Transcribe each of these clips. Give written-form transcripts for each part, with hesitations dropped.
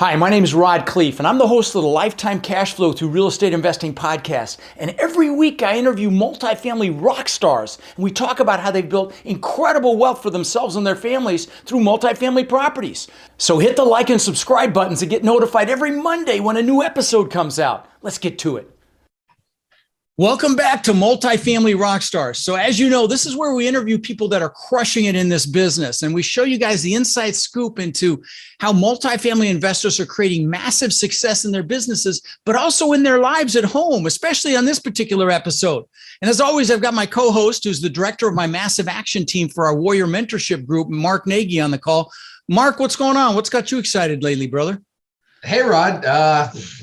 Hi, my name is Rod Khleif, and I'm the host of the Lifetime Cash Flow Through Real Estate Investing podcast. And every week I interview multifamily rock stars, and we talk about how they've built incredible wealth for themselves and their families through multifamily properties. So hit the like and subscribe buttons to get notified every Monday when a new episode comes out. Let's get to it. Welcome back to Multifamily Rockstars. So as you know, this is where we interview people that are crushing it in this business. And we show you guys the inside scoop into how multifamily investors are creating massive success in their businesses, but also in their lives at home, especially on this particular episode. And as always, I've got my co-host, who's the director of my massive action team for our Warrior Mentorship Group, Mark Nagy, on the call. Mark, what's going on? What's got you excited lately, brother? Hey, Rod,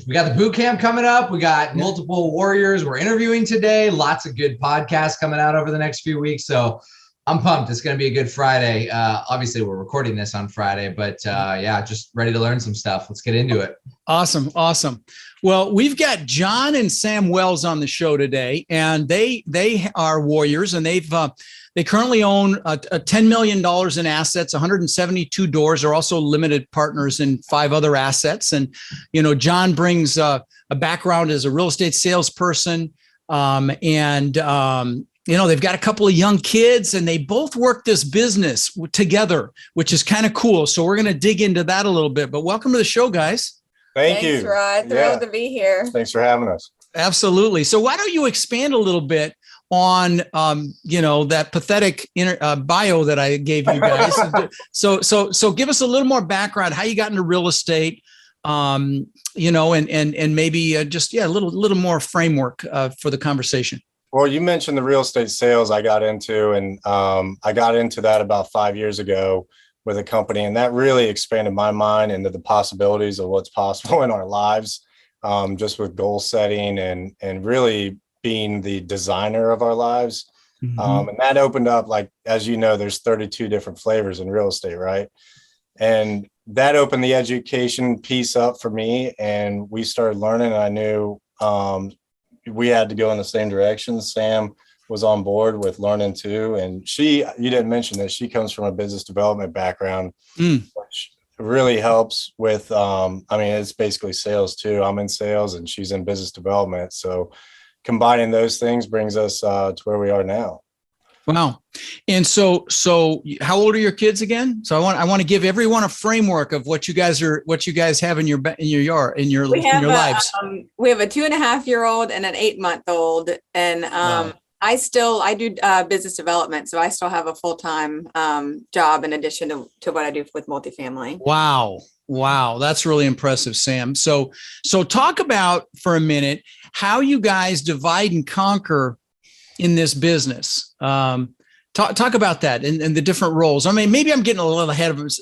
we got the boot camp coming up. We got multiple warriors we're interviewing today. Lots of good podcasts coming out over the next few weeks. So I'm pumped. It's going to be a good Friday. Obviously, we're recording this on Friday, but yeah, just ready to learn some stuff. Let's get into it. Awesome. Well, we've got John and Sam Wells on the show today, and they are warriors, and they currently own a $10 million in assets, 172 doors. They're also limited partners in 5 other assets. And, you know, John brings a background as a real estate salesperson. You know, they've got a couple of young kids, and they both work this business together, which is kind of cool. So we're going to dig into that a little bit. But welcome to the show, guys. Thanks, you. Rod. Thrilled to be here. Thanks for having us. Absolutely. So why don't you expand a little bit on, that pathetic bio that I gave you guys. So give us a little more background, how you got into real estate, and maybe just a little more framework for the conversation. Well, you mentioned the real estate sales I got into, and I got into that about 5 years ago with a company, and that really expanded my mind into the possibilities of what's possible in our lives, just with goal setting and really being the designer of our lives. Mm-hmm. And that opened up, like, as you know, there's 32 different flavors in real estate, right? And that opened the education piece up for me, and we started learning. And I knew we had to go in the same direction. Sam was on board with learning too. And you didn't mention that she comes from a business development background, which really helps with, it's basically sales too. I'm in sales and she's in business development. So combining those things brings us to where we are now. Wow. And so how old are your kids again? So I want to give everyone a framework of what you guys have in your lives. We have a 2.5-year-old and an 8-month-old. And wow. I do business development. So I still have a full-time job in addition to what I do with multifamily. Wow. That's really impressive, Sam. So talk about for a minute how you guys divide and conquer in this business. Talk about that and the different roles. I mean, maybe I'm getting a little ahead of it.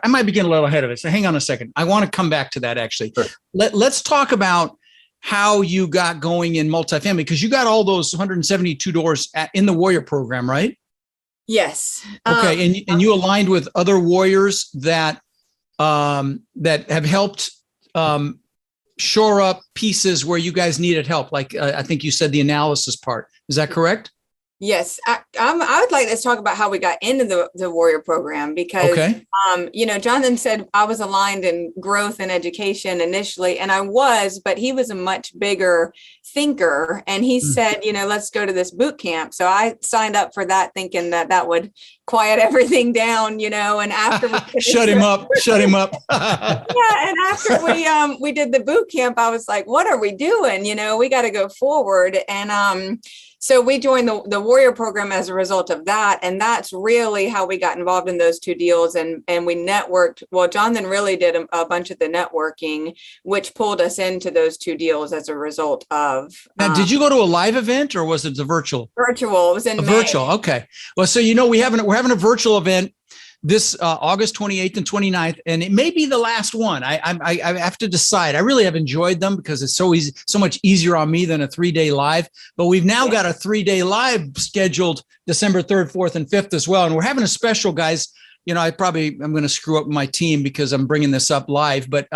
I might be getting a little ahead of it. So hang on a second. I want to come back to that actually. Sure. Let's talk about how you got going in multifamily, because you got all those 172 doors in the Warrior program, right? Yes. Okay. And you aligned with other warriors that have helped shore up pieces where you guys needed help. Like I think you said the analysis part. Is that correct? Yes. I would like to talk about how we got into the Warrior program, because, okay. Jonathan said I was aligned in growth and education initially, and I was, but he was a much bigger thinker. And he said, let's go to this boot camp. So I signed up for that thinking that would quiet everything down, and after we shut him up. Yeah. And after we did the boot camp, I was like, what are we doing? We got to go forward. And, so we joined the Warrior program as a result of that. And that's really how we got involved in those 2 deals. And we networked. Well, Jonathan really did a bunch of the networking, which pulled us into those 2 deals as a result of. Now, did you go to a live event or was it the virtual? Virtual. It was in May. Virtual. Okay. Well, so, we're having a virtual event this August 28th and 29th, and it may be the last one. I have to decide. I really have enjoyed them because it's so easy, so much easier on me than a 3-day live. But we've now got a 3-day live scheduled December 3rd, 4th, and 5th as well. And we're having a special, guys. I'm going to screw up my team because I'm bringing this up live, but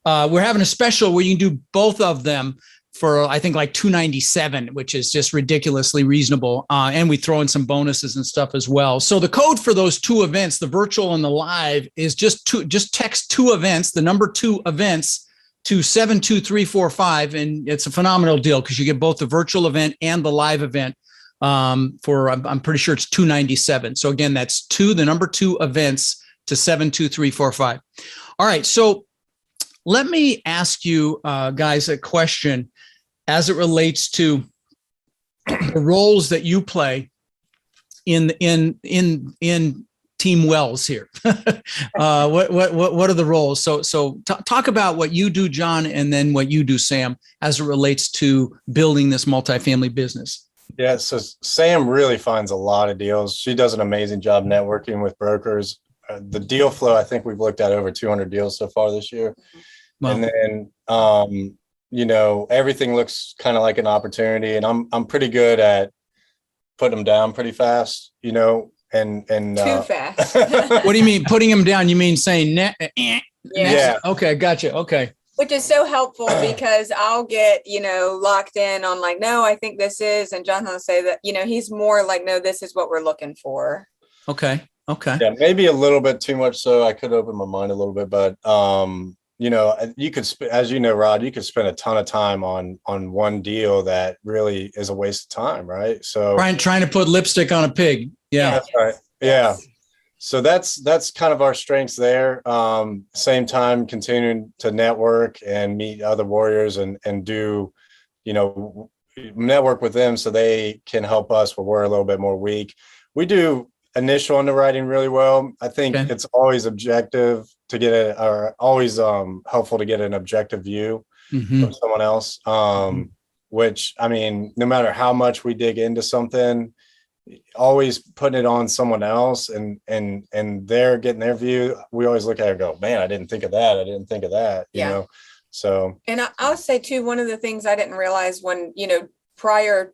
we're having a special where you can do both of them I think like 297, which is just ridiculously reasonable. And we throw in some bonuses and stuff as well. So the code for those two events, the virtual and the live, is just text 2 events, the number 2 events, to 72345. And it's a phenomenal deal because you get both the virtual event and the live event for, I'm pretty sure it's 297. So again, that's the number 2 events to 72345. All right. So let me ask you guys a question as it relates to the roles that you play in Team Wells here. What are the roles? So talk about what you do, John, and then what you do, Sam, as it relates to building this multifamily business. Yeah, so Sam really finds a lot of deals. She does an amazing job networking with brokers. The deal flow, I think we've looked at over 200 deals so far this year. Wow. And then, everything looks kind of like an opportunity, and I'm pretty good at putting them down pretty fast, and too fast. What do you mean putting them down? You mean saying Yeah. Okay, gotcha. Okay. Which is so helpful because I'll get, locked in on like, no, I think this is, and John will say that, he's more like, no, this is what we're looking for. Okay. Yeah, maybe a little bit too much. So I could open my mind a little bit, but you could, as you know, Rod, you could spend a ton of time on one deal that really is a waste of time, right? So trying to put lipstick on a pig. Yeah, that's right. Yeah. So that's kind of our strengths there. Same time, continuing to network and meet other warriors and do, network with them so they can help us where we're a little bit more weak. We do initial underwriting really well. I think it's always objective to get always helpful to get an objective view from someone else. Which, I mean, no matter how much we dig into something, always putting it on someone else and they're getting their view. We always look at it and go, man, I didn't think of that. You know? So. And I'll say too, one of the things I didn't realize when, prior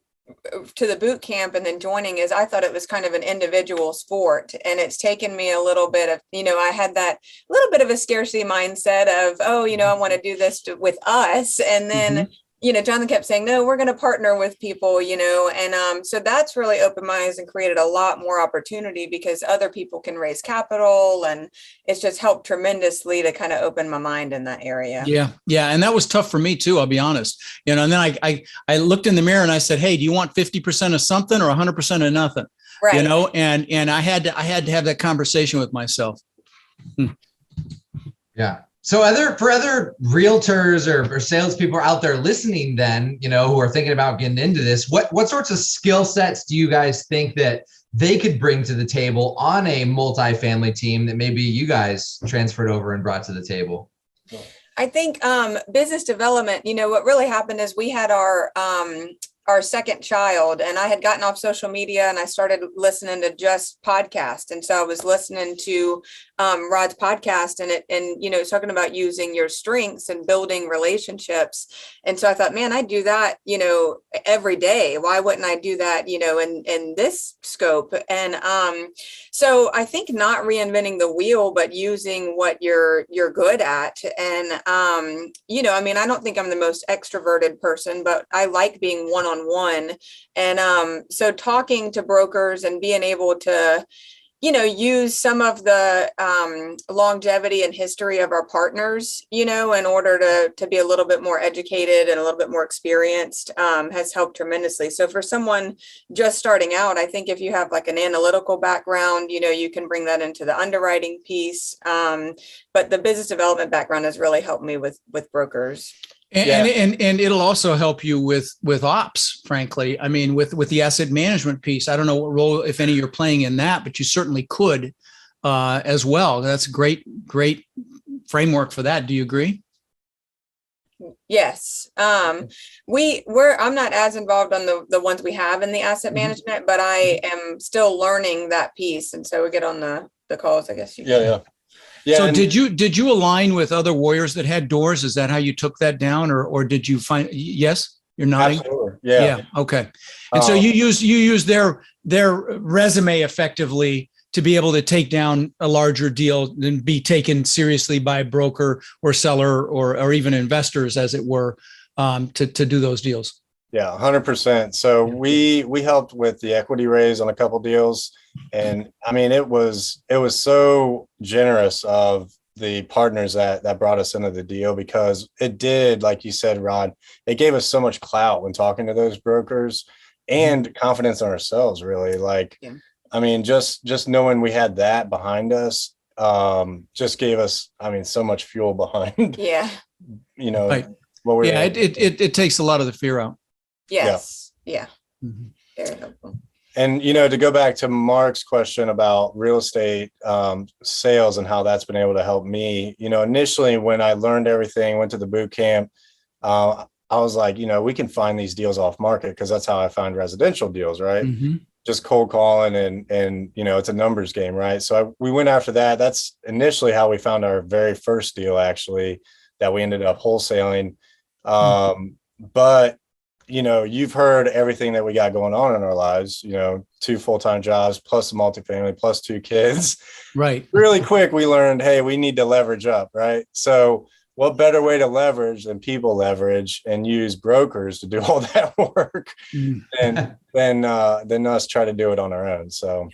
to the boot camp and then joining is I thought it was kind of an individual sport, and it's taken me a little bit of, I had that little bit of a scarcity mindset of, I want to do this with us. And then, Jonathan kept saying, no, we're going to partner with people, and so that's really opened my eyes and created a lot more opportunity because other people can raise capital, and it's just helped tremendously to kind of open my mind in that area. Yeah. And that was tough for me too, I'll be honest, and then I looked in the mirror and I said, hey, do you want 50% of something or 100% of nothing? Right. And I had to have that conversation with myself. Yeah. So for other realtors or salespeople out there listening then, who are thinking about getting into this, what sorts of skill sets do you guys think that they could bring to the table on a multifamily team that maybe you guys transferred over and brought to the table? I think business development, what really happened is we had our second child, and I had gotten off social media and I started listening to just podcasts. And so I was listening to Rod's podcast and talking about using your strengths and building relationships. And so I thought, man, I do that, every day. Why wouldn't I do that, in this scope? And so I think not reinventing the wheel, but using what you're good at. And, I don't think I'm the most extroverted person, but I like being one-on-one. And so talking to brokers and being able to, use some of the longevity and history of our partners, in order to be a little bit more educated and a little bit more experienced has helped tremendously. So for someone just starting out, I think if you have like an analytical background, you can bring that into the underwriting piece. But the business development background has really helped me with brokers. And it'll also help you with ops, frankly. I mean, with the asset management piece, I don't know what role, if any, you're playing in that, but you certainly could as well. That's a great framework for that. Do you agree? Yes. I'm not as involved on the ones we have in the asset management, but I am still learning that piece. And so we get on the calls, I guess. Yeah. So did you align with other warriors that had doors? Is that how you took that down, or did you find? Yes, you're nodding. Absolutely. Yeah. Okay. And so you use their resume effectively to be able to take down a larger deal and be taken seriously by a broker or seller or even investors, as it were. to do those deals. Yeah, 100%. So we helped with the equity raise on a couple deals, and I mean it was so generous of the partners that brought us into the deal, because it did, like you said, Rod, it gave us so much clout when talking to those brokers and confidence in ourselves, really. Like, I mean, just knowing we had that behind us, just gave us, I mean, so much fuel behind, you know, right. what we it takes a lot of the fear out. Yes. Yeah. Very helpful. And, you know, to go back to Mark's question about real estate sales and how that's been able to help me, you know, initially when I learned everything, went to the boot camp, I was like, you know, we can find these deals off market, because that's how I find residential deals, right? Just cold calling and, you know, it's a numbers game, right? So we went after that. That's initially how we found our very first deal, actually, that we ended up wholesaling. But you know, you've heard everything that we got going on in our lives, you know, 2 full-time jobs, plus a multifamily, plus 2 kids. Right. Really quick, we learned, hey, we need to leverage up, right? So what better way to leverage than people leverage and use brokers to do all that work than us try to do it on our own. So.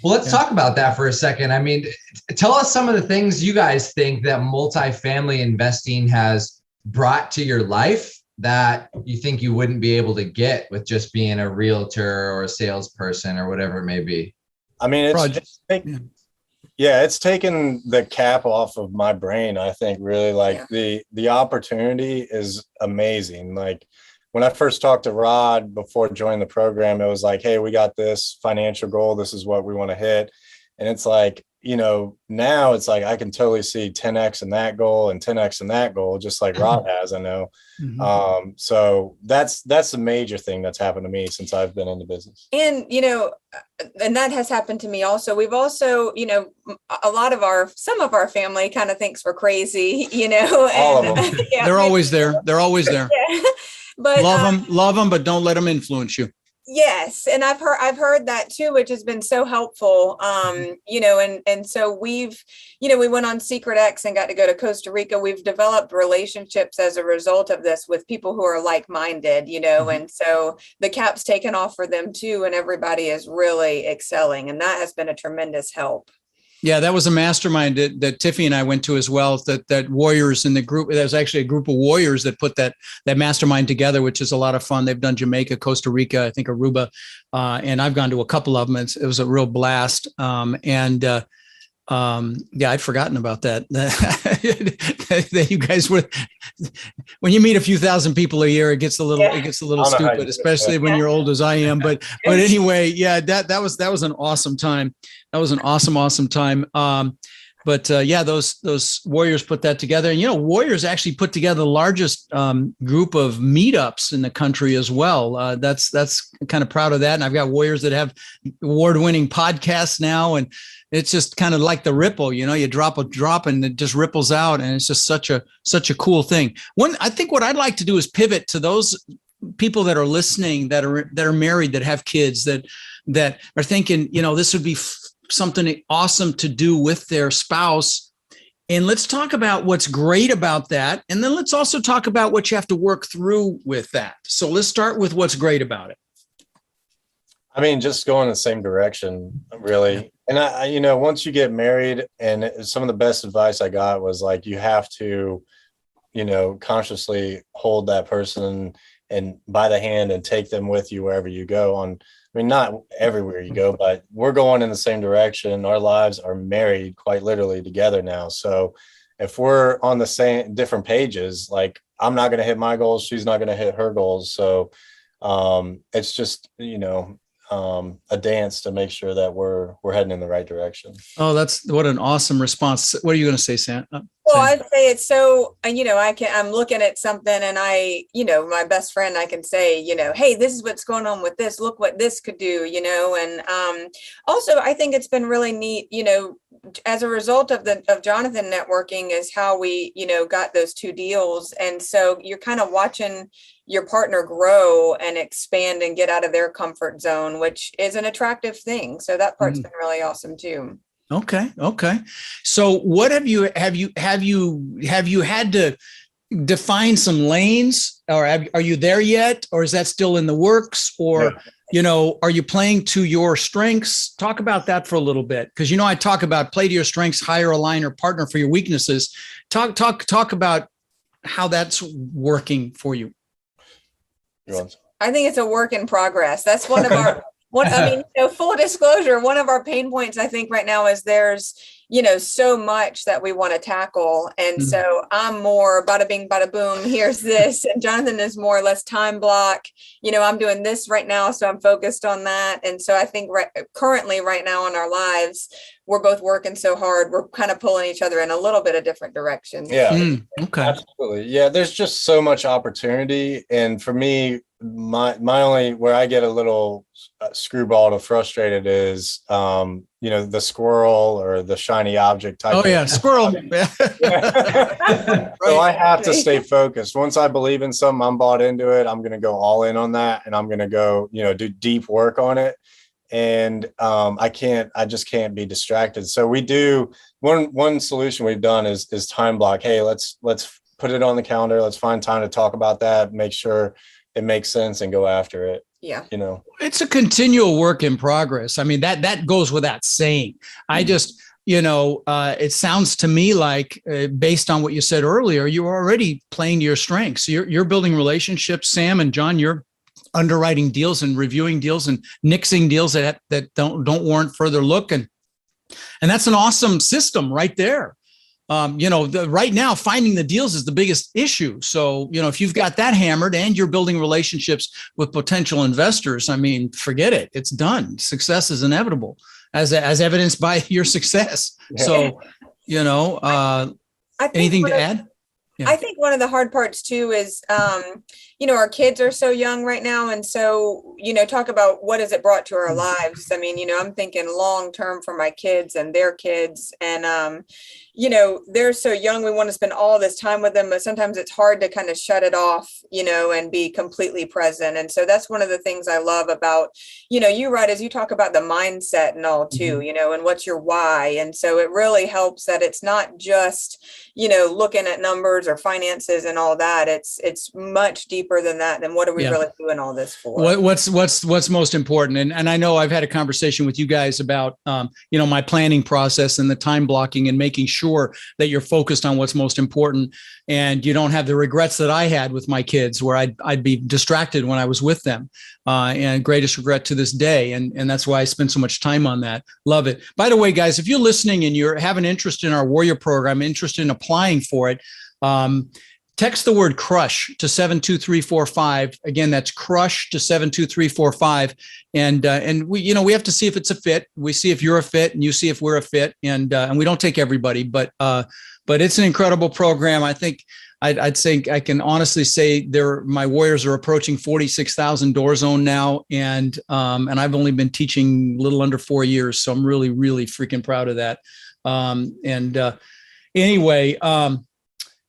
Well, let's talk about that for a second. I mean, tell us some of the things you guys think that multifamily investing has brought to your life that you think you wouldn't be able to get with just being a realtor or a salesperson or whatever it may be. I mean, it's taken the cap off of my brain. I think really, like, the opportunity is amazing. Like, when I first talked to Rod before joining the program, it was like, hey, we got this financial goal. This is what we want to hit. And it's like, you know, now it's like I can totally see 10x in that goal and 10x in that goal, just like Rod has, I know. So that's the major thing that's happened to me since I've been in the business. And, you know, and that has happened to me also. We've also, you know, some of our family kind of thinks we're crazy, you know. All of them. They're always there. They're always there. But love them, but don't let them influence you. Yes. And I've heard that too, which has been so helpful. You know, and so we've, you know, we went on Secret X and got to go to Costa Rica. We've developed relationships as a result of this with people who are like-minded, you know, and so the cap's taken off for them too. And everybody is really excelling. And that has been a tremendous help. Yeah, that was a mastermind that Tiffy and I went to as well. That warriors in the group. There was actually a group of warriors that put that mastermind together, which is a lot of fun. They've done Jamaica, Costa Rica, I think Aruba, and I've gone to a couple of them. It was a real blast. Yeah, I'd forgotten about that. That you guys were. When you meet a few thousand people a year, it gets a little stupid, especially when you're old as I am. But anyway, yeah, that was an awesome time. That was an awesome time. Yeah, those warriors put that together. And, you know, warriors actually put together the largest group of meetups in the country as well. That's kind of proud of that. And I've got warriors that have award-winning podcasts now. And it's just kind of like the ripple, you know, you drop a drop and it just ripples out. And it's just such a cool thing. I think what I'd like to do is pivot to those people that are listening, that are married, that have kids, that are thinking, you know, this would be something awesome to do with their spouse. And let's talk about what's great about that. And then let's also talk about what you have to work through with that. So let's start with what's great about it. I mean, just going the same direction, really. And I, you know, once you get married, and some of the best advice I got was like, you have to, you know, consciously hold that person and by the hand and take them with you wherever you go on. I mean, not everywhere you go, but we're going in the same direction. Our lives are married quite literally together now. So if we're on the same different pages, like I'm not going to hit my goals, she's not going to hit her goals. So it's just, you know, a dance to make sure that we're heading in the right direction. Oh, that's what an awesome response. What are you going to say, Sam? Well, I'd say it's so, you know, I'm looking at something and you know, my best friend, I can say, you know, hey, this is what's going on with this. Look what this could do, you know. And also, I think it's been really neat, you know, as a result of Jonathan networking is how we, you know, got those 2 deals. And so you're kind of watching your partner grow and expand and get out of their comfort zone, which is an attractive thing. So that part's been really awesome too. Okay. So what have you had to define some lanes, or are you there yet? Or is that still in the works? Or, are you playing to your strengths? Talk about that for a little bit. Cause I talk about play to your strengths, hire a line or partner for your weaknesses. Talk about how that's working for you. I think it's a work in progress. That's one of our, full disclosure, one of our pain points, I think right now is there's, so much that we want to tackle. And so I'm more bada bing, bada boom, here's this. And Jonathan is more or less time block. I'm doing this right now, so I'm focused on that. And so I think currently right now in our lives, we're both working so hard. We're kind of pulling each other in a little bit of different directions. Yeah. Okay. Absolutely. Yeah. There's just so much opportunity. And for me, my only, where I get a little screwballed or frustrated is, the squirrel or the shiny object type. Oh yeah. Squirrel. So I have to stay focused. Once I believe in something, I'm bought into it. I'm going to go all in on that, and I'm going to go, do deep work on it. And I just can't be distracted. So we do one solution we've done is time block. Hey, let's put it on the calendar. Let's find time to talk about that, make sure it makes sense and go after it. Yeah. It's a continual work in progress. I mean, that goes without saying. I just, it sounds to me like based on what you said earlier, you're already playing to your strengths. You're building relationships, Sam and John, you're underwriting deals and reviewing deals and nixing deals that don't warrant further look. And that's an awesome system right there. Right now, finding the deals is the biggest issue. So, if you've got that hammered and you're building relationships with potential investors, I mean, forget it. It's done. Success is inevitable, as evidenced by your success. So, anything to add? Yeah. I think one of the hard parts too is, our kids are so young right now. And so, talk about what has it brought to our lives? I mean, I'm thinking long-term for my kids and their kids. And, they're so young. We want to spend all this time with them, but sometimes it's hard to kind of shut it off, and be completely present. And so that's one of the things I love about, you, Rod, as you talk about the mindset and all too, and what's your why. And so it really helps that it's not just, looking at numbers or finances and all that. It's much deeper than that. Then what are we really doing all this for? What's most important? And I know I've had a conversation with you guys about, my planning process and the time blocking and making sure that you're focused on what's most important. And you don't have the regrets that I had with my kids where I'd be distracted when I was with them. And greatest regret to this day. And that's why I spend so much time on that. Love it. By the way, guys, if you're listening and you have an interest in our Warrior program, interested in applying for it, text the word crush to 72345. Again, that's crush to 72345. And we have to see if it's a fit. We see if you're a fit and you see if we're a fit. And we don't take everybody, but it's an incredible program. I think I'd say I can honestly say my Warriors are approaching 46,000 doors owned now. And I've only been teaching a little under 4 years. So I'm really, really freaking proud of that. Anyway,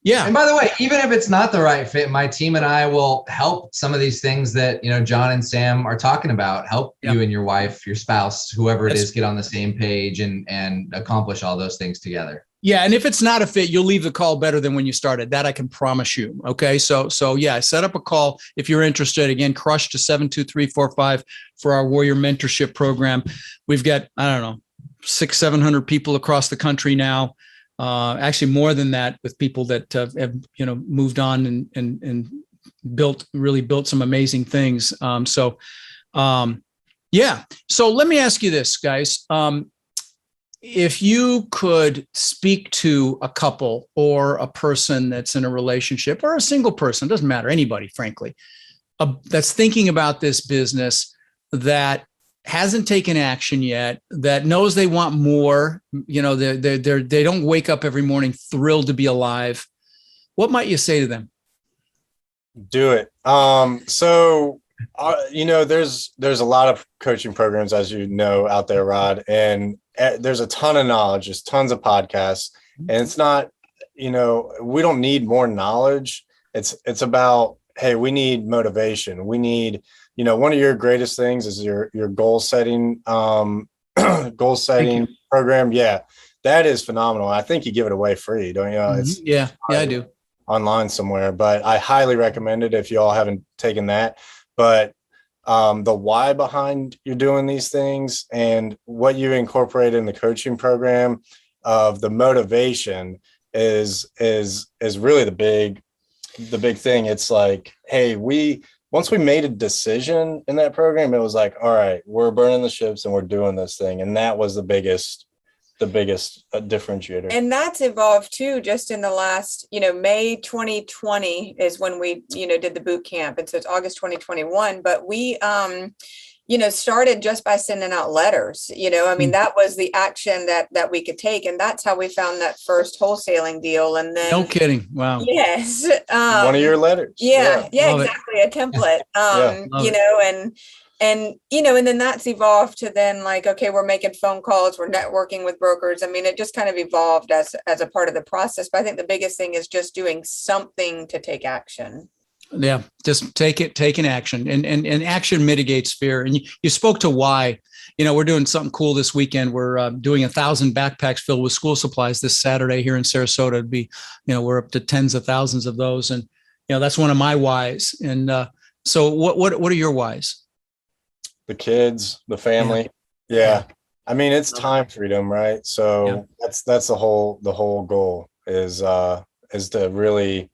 yeah. And by the way, even if it's not the right fit, my team and I will help some of these things that, John and Sam are talking about, help you and your wife, your spouse, whoever it is, get on the same page and accomplish all those things together. Yeah. And if it's not a fit, you'll leave the call better than when you started. That I can promise you. Okay. So yeah, set up a call if you're interested. Again, crush to 72345 for our Warrior mentorship program. We've got, 600-700 people across the country now. Actually more than that, with people that have moved on and built some amazing things. So let me ask you this, guys. If you could speak to a couple or a person that's in a relationship, or a single person, doesn't matter, anybody, frankly, that's thinking about this business, that hasn't taken action yet, that knows they want more, they don't wake up every morning thrilled to be alive, what might you say to them? Do it. There's a lot of coaching programs, as you know, out there, Rod, and there's a ton of knowledge. There's tons of podcasts, and it's not, we don't need more knowledge. It's about, hey, we need motivation. We need, one of your greatest things is your goal setting program. Yeah, that is phenomenal. I think you give it away free, don't you? I do. online somewhere, but I highly recommend it if you all haven't taken that. But the why behind you doing these things and what you incorporate in the coaching program of the motivation is really the big thing. It's like, hey, once we made a decision in that program, it was like, all right, we're burning the ships and we're doing this thing. And that was the biggest differentiator. And that's evolved too, just in the last, May 2020 is when we, did the boot camp. And so it's August 2021, but we, started just by sending out letters, that was the action that we could take. And that's how we found that first wholesaling deal. And then No kidding. Wow. Yes. One of your letters. Yeah, exactly. A template, and then that's evolved to then like, okay, we're making phone calls, we're networking with brokers. I mean, it just kind of evolved as a part of the process. But I think the biggest thing is just doing something to take action. Yeah, just take an action, and action mitigates fear. And you spoke to why. We're doing something cool this weekend. We're doing 1,000 backpacks filled with school supplies this Saturday here in Sarasota. It'd be, we're up to tens of thousands of those, and that's one of my whys. And so, what are your whys? The kids, the family. Yeah. I mean, it's time freedom, right? So that's the whole goal is to really,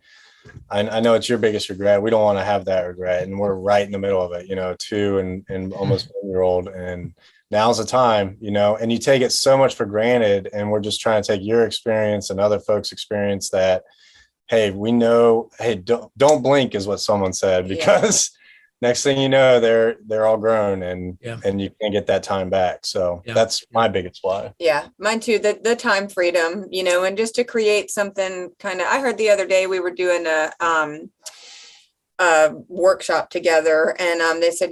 I know it's your biggest regret. We don't want to have that regret. And we're right in the middle of it, 2 and almost 1-year-old. And now's the time, and you take it so much for granted. And we're just trying to take your experience and other folks' experience that, hey, we know, hey, don't blink is what someone said, because next thing you know, they're all grown and you can't get that time back. So that's my biggest why. Yeah, mine too. The time freedom, and just to create something kind of, I heard the other day we were doing a workshop together, and they said,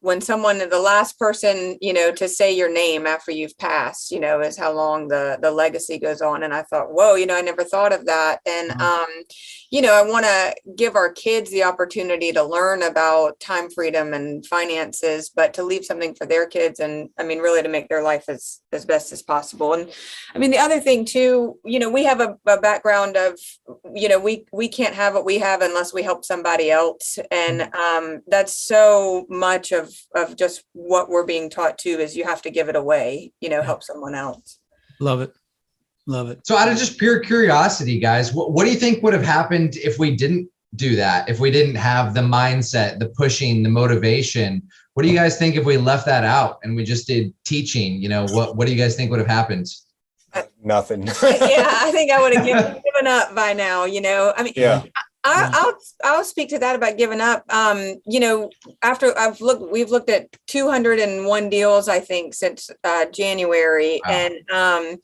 when someone, the last person, to say your name after you've passed, is how long the legacy goes on. And I thought, whoa, I never thought of that. And I want to give our kids the opportunity to learn about time freedom and finances, but to leave something for their kids, and really to make their life as best as possible. And the other thing too, we have a background of, we can't have what we have unless we help somebody else. And that's so much of just what we're being taught too, is you have to give it away, help someone else. Love it. So out of just pure curiosity, guys, what do you think would have happened if we didn't do that? If we didn't have the mindset, the pushing, the motivation? What do you guys think if we left that out and we just did teaching? What do you guys think would have happened? Nothing. I think I would have given up by now, I'll speak to that about giving up. After we've looked at 201 deals, I think, since January. Wow. And,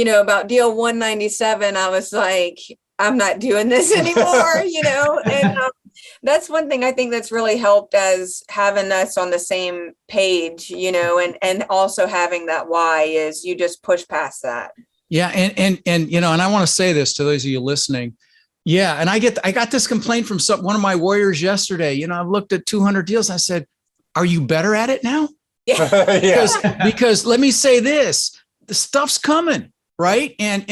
about deal 197, I was like, I'm not doing this anymore, and that's one thing I think that's really helped, as having us on the same page, and also having that why is you just push past that. Yeah. And I want to say this to those of you listening. Yeah. And I got this complaint from one of my warriors yesterday. I've looked at 200 deals. And I said, are you better at it now? Yeah. Because let me say this, the stuff's coming. Right. And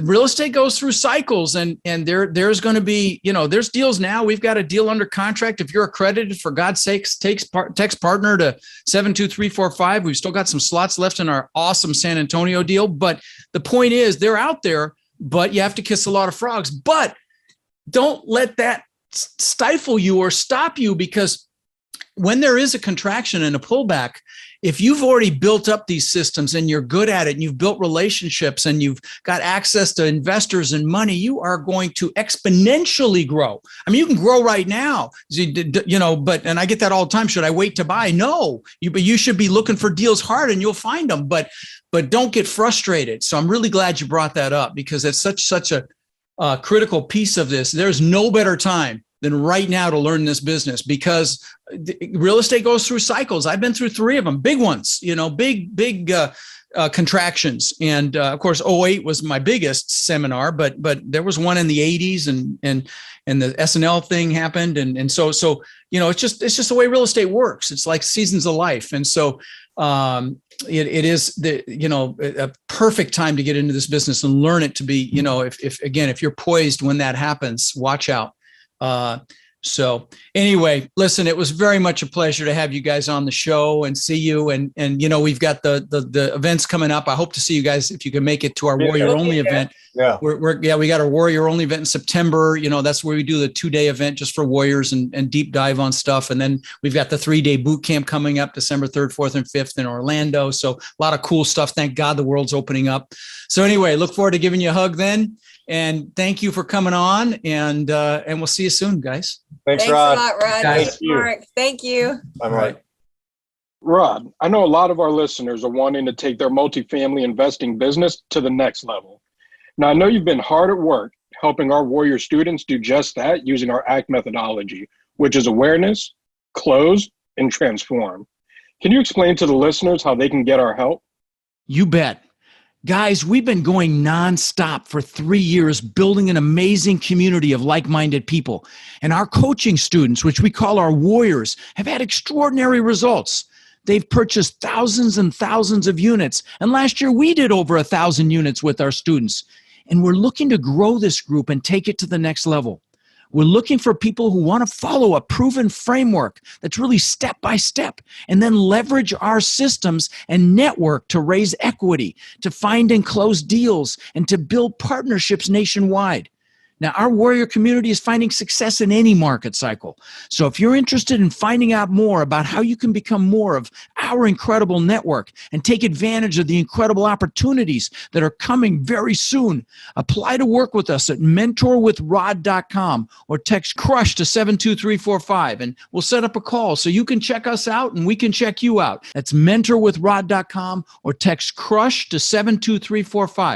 real estate goes through cycles, and there's going to be, there's deals now. We've got a deal under contract. If you're accredited, for God's sakes, text partner to 72345. We've still got some slots left in our awesome San Antonio deal. But the point is, they're out there, but you have to kiss a lot of frogs. But don't let that stifle you or stop you, because when there is a contraction and a pullback, if you've already built up these systems and you're good at it, and you've built relationships and you've got access to investors and money, you are going to exponentially grow. You can grow right now, and I get that all the time. Should I wait to buy? No, but you should be looking for deals hard, and you'll find them, but don't get frustrated. So I'm really glad you brought that up, because it's such a critical piece of this. There's no better time than right now to learn this business, because real estate goes through cycles. I've been through 3 of them, big ones, big contractions. And of course, '08 was my biggest seminar, but there was one in the '80s, and the SNL thing happened, and so it's just the way real estate works. It's like seasons of life, and so it is a perfect time to get into this business and learn it to be, if you're poised when that happens, watch out. So anyway, listen, it was very much a pleasure to have you guys on the show and see you. And we've got the events coming up. I hope to see you guys if you can make it to our Warrior Only event. Yeah. We got our Warrior Only event in September. That's where we do the 2-day event just for warriors and deep dive on stuff. And then we've got the 3-day boot camp coming up December 3rd, 4th, and 5th in Orlando. So a lot of cool stuff. Thank God the world's opening up. So anyway, look forward to giving you a hug then. And thank you for coming on, and we'll see you soon, guys. Thanks, a Rod. lot, Rod. Thank you. Mark. Thank you. All right. Rod, I know a lot of our listeners are wanting to take their multifamily investing business to the next level. Now, I know you've been hard at work helping our Warrior students do just that using our ACT methodology, which is awareness, close, and transform. Can you explain to the listeners how they can get our help? You bet. Guys, we've been going nonstop for 3 years, building an amazing community of like-minded people. And our coaching students, which we call our warriors, have had extraordinary results. They've purchased thousands and thousands of units. And last year, we did over 1,000 units with our students. And we're looking to grow this group and take it to the next level. We're looking for people who want to follow a proven framework that's really step by step, and then leverage our systems and network to raise equity, to find and close deals, and to build partnerships nationwide. Now, our warrior community is finding success in any market cycle. So if you're interested in finding out more about how you can become more of our incredible network and take advantage of the incredible opportunities that are coming very soon, apply to work with us at mentorwithrod.com or text CRUSH to 72345, and we'll set up a call so you can check us out and we can check you out. That's mentorwithrod.com or text CRUSH to 72345.